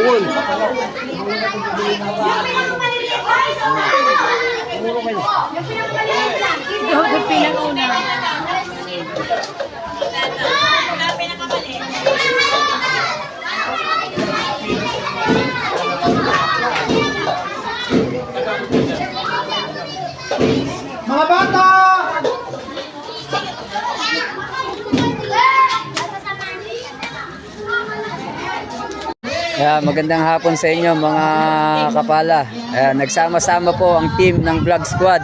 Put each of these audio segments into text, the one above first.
bukol. Yung pinakauna. Mga bata! Magandang hapon sa inyo mga kapala. Nagsama-sama po ang team ng Vlog Squad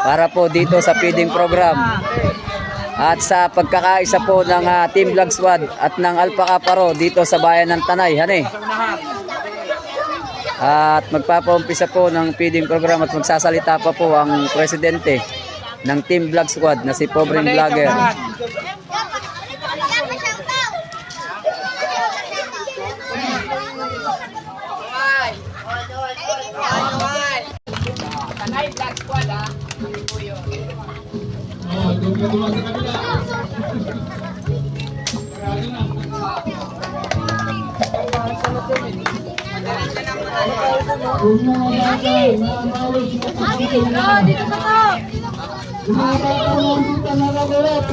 para po dito sa feeding program. At sa pagkakaisa po ng Team Vlog Squad at ng Alpaca Paro dito sa bayan ng Tanay. At magpapaumpisa po ng feeding program at magsasalita pa po ang presidente ng Team Vlog Squad na si Pobreng Vlogger. Tanay Vlog Squad ha.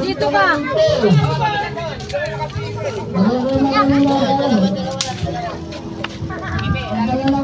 Dito ka. Dito ka.